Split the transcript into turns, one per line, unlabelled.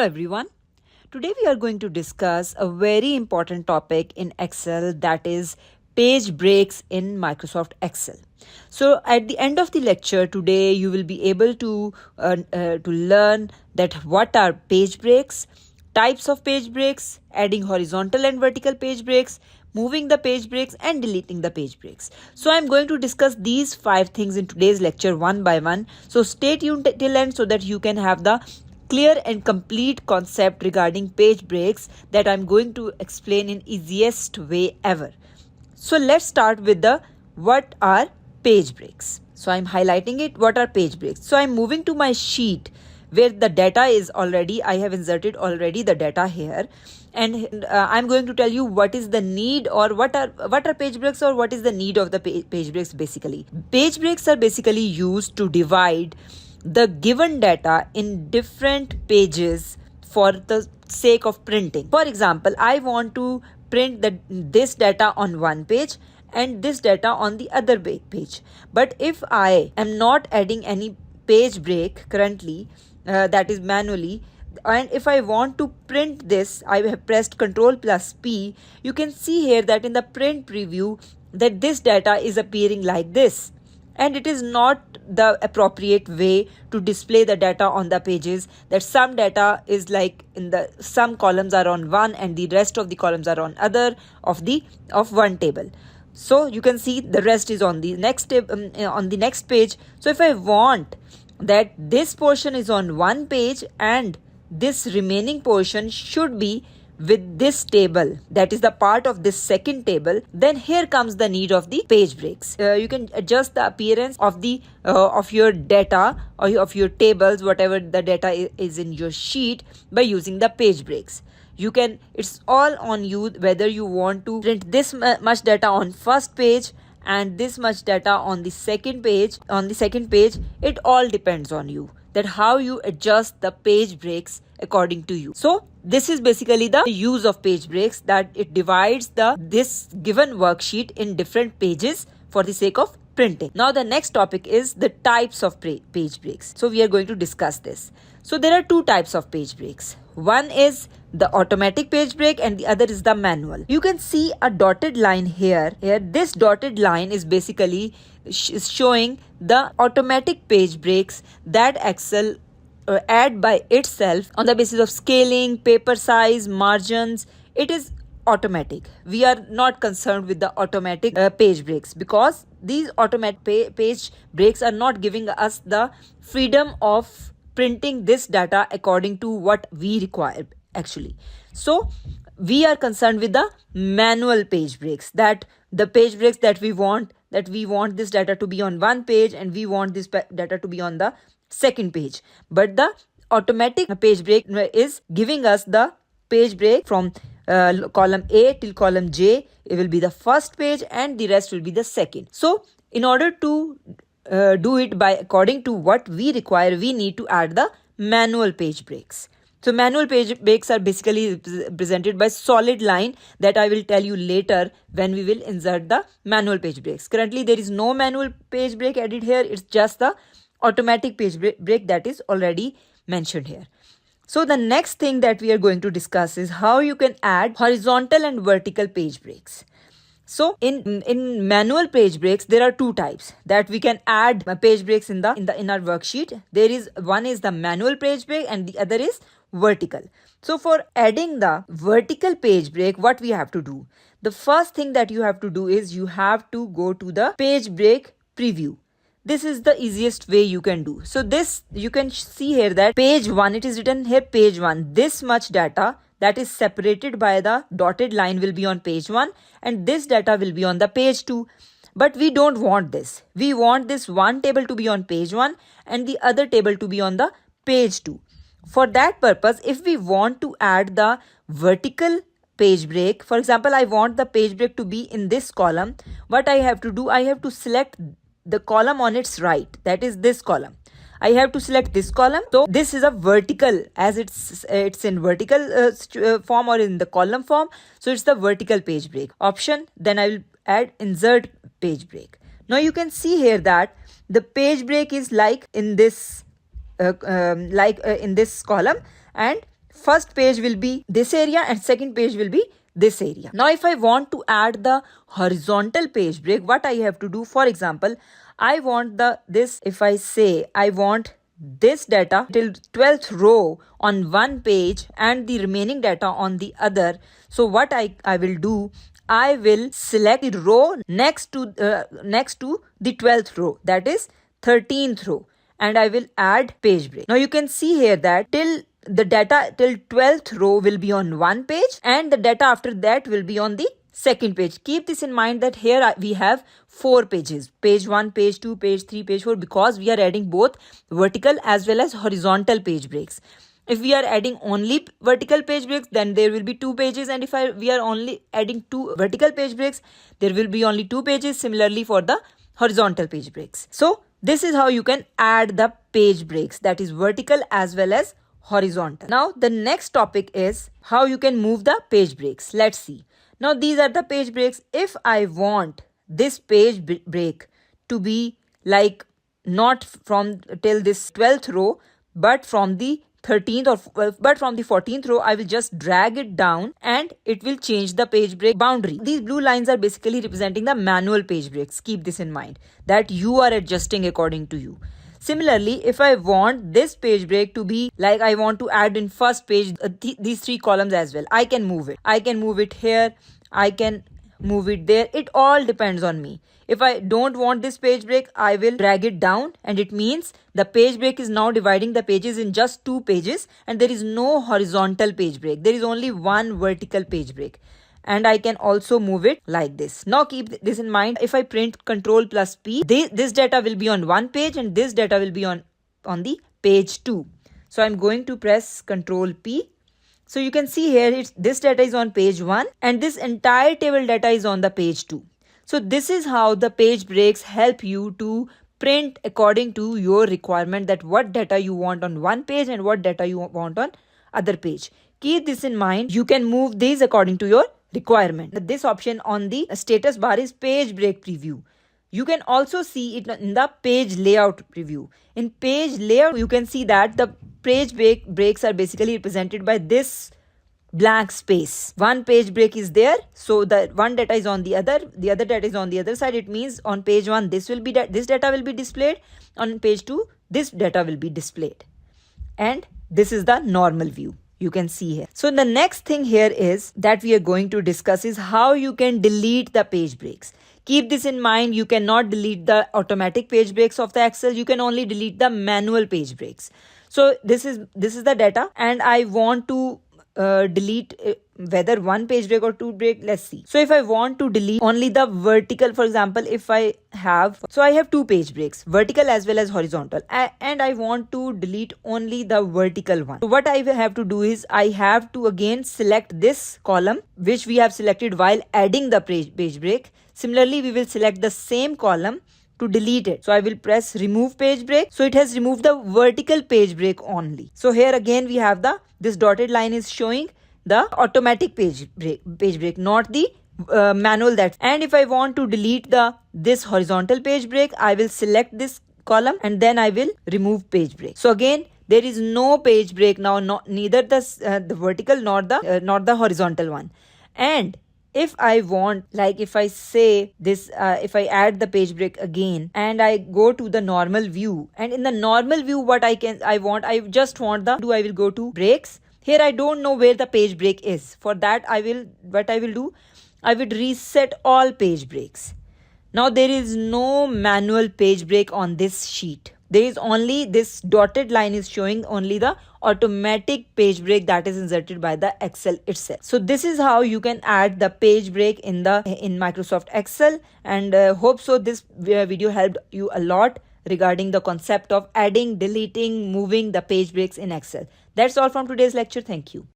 Hello everyone. Today we are going to discuss a very important topic in Excel, that is page breaks in Microsoft Excel. So at the end of the lecture today you will be able to learn that what are page breaks, types of page breaks, adding horizontal and vertical page breaks, moving the page breaks and deleting the page breaks. So I'm going to discuss these 5 things in today's lecture one by one. So stay tuned till end so that you can have the clear and complete concept regarding page breaks that I'm going to explain in easiest way ever. So let's start with the what are page breaks. So I'm highlighting it, what are page breaks. So I'm moving to my sheet where the data is already, I have inserted already the data here, and I'm going to tell you what is the need, or what are page breaks, or what is the need of the page breaks. Basically, page breaks are basically used to divide the given data in different pages for the sake of printing. For example, I want to print this data on one page and this data on the other page. But if I am not adding any page break currently, that is manually, and if I want to print this, I have pressed Ctrl plus P. You can see here that in the print preview that this data is appearing like this, and it is not the appropriate way to display the data on the pages, that some data is like some columns are on one and the rest of the columns are on other of one table. So you can see the rest is on the next page. So if I want that this portion is on one page and this remaining portion should be with this table, that is the part of this second table, then here comes the need of the page breaks. You can adjust the appearance of the of your data or of your tables, whatever the data is in your sheet, by using the page breaks. You can, it's all on you whether you want to print this much data on first page and this much data on the second page. It all depends on you, that how you adjust the page breaks according to you. So this is basically the use of page breaks, that it divides this given worksheet in different pages for the sake of printing. Now the next topic is the types of page breaks. So we are going to discuss this. So there are two types of page breaks. One is the automatic page break and the other is the manual. You can see a dotted line here. This dotted line is basically showing the automatic page breaks that Excel add by itself on the basis of scaling, paper size, margins. It is automatic. We are not concerned with the automatic page breaks, because these automatic page breaks are not giving us the freedom of printing this data according to what we require actually. So we are concerned with the manual page breaks, that the page breaks that we want this data to be on one page and we want this data to be on the second page. But the automatic page break is giving us the page break from column A till column J. It will be the first page and the rest will be the second. So in order to do it by according to what we require, we need to add the manual page breaks. So manual page breaks are basically presented by solid line, that I will tell you later when we will insert the manual page breaks. Currently there is no manual page break added here. It's just the automatic page break that is already mentioned here. So the next thing that we are going to discuss is how you can add horizontal and vertical page breaks. So in manual page breaks, there are two types that we can add page breaks in our worksheet. One is the manual page break and the other is vertical. So for adding the vertical page break, what we have to do? The first thing that you have to do is you have to go to the page break preview. This is the easiest way you can do. So this, you can see here that page 1, it is written here page 1. This much data that is separated by the dotted line will be on page 1 and this data will be on the page 2. But we don't want this. We want this one table to be on page 1 and the other table to be on the page 2. For that purpose, if we want to add the vertical page break, for example, I want the page break to be in this column, what I have to do, I have to select the column on its right, that is this column. I have to select this column. So this is a vertical, as it's in vertical form or in the column form. So it's the vertical page break option. Then I will add insert page break. Now you can see here that the page break is like in this column, and first page will be this area and second page will be this area. Now if I want to add the horizontal page break, what I have to do, for example, I want if I say I want this data till 12th row on one page and the remaining data on the other. So what I will do, I will select the row next to the 12th row, that is 13th row, and I will add page break. Now you can see here that the data till 12th row will be on one page and the data after that will be on the second page. Keep this in mind that here we have 4 pages, page 1, page 2, page 3, page 4, because we are adding both vertical as well as horizontal page breaks. If we are adding only vertical page breaks, then there will be 2 pages, and if we are only adding 2 vertical page breaks, there will be only 2 pages. Similarly for the horizontal page breaks. So this is how you can add the page breaks, that is vertical as well as horizontal. Now the next topic is how you can move the page breaks. Let's see. Now these are the page breaks. If I want this page break to be like not from till this 12th row, but from the 13th but from the 14th row, I will just drag it down and it will change the page break boundary. These blue lines are basically representing the manual page breaks. Keep this in mind that you are adjusting according to you. Similarly, if I want this page break to be like I want to add in first page these 3 columns as well, I can move it. I can move it here, I can move it there. It all depends on me. If I don't want this page break, I will drag it down, and it means the page break is now dividing the pages in just 2 pages and there is no horizontal page break. There is only one vertical page break. And I can also move it like this. Now keep this in mind. If I print Control plus P, this data will be on one page and this data will be on the page 2. So I'm going to press Control P. So you can see here this data is on page 1 and this entire table data is on the page 2. So this is how the page breaks help you to print according to your requirement, that what data you want on one page and what data you want on other page. Keep this in mind. You can move these according to your requirement. This option on the status bar is page break preview. You can also see it in the page layout preview. In page layout, you can see that the page breaks are basically represented by this blank space. One page break is there, so the one data is on the other data is on the other side. It means on page 1 this data will be displayed, on page 2 this data will be displayed, and this is the normal view you can see here. So the next thing here is that we are going to discuss is how you can delete the page breaks. Keep this in mind. You cannot delete the automatic page breaks of the Excel. You can only delete the manual page breaks. So this is the data, and I want to delete whether one page break or two break. Let's see. So if I want to delete only the vertical, for example, if I have 2 page breaks, vertical as well as horizontal, and I want to delete only the vertical one. So what I have to do is I have to again select this column which we have selected while adding the page break. Similarly, we will select the same column to delete it. So I will press remove page break. So it has removed the vertical page break only. So here again we have this dotted line is showing the automatic page break, not the manual that. And if I want to delete this horizontal page break, I will select this column and then I will remove page break. So again there is no page break now, neither the vertical nor the horizontal one. And if I want, like if I say this, if I add the page break again and I go to the normal view, and in the normal view I will go to breaks. Here I don't know where the page break is. For that I will reset all page breaks. Now there is no manual page break on this sheet. There is only this dotted line is showing only the automatic page break that is inserted by the Excel itself. So this is how you can add the page break in Microsoft Excel, and hope so this video helped you a lot regarding the concept of adding, deleting, moving the page breaks in Excel. That's all from today's lecture. Thank you.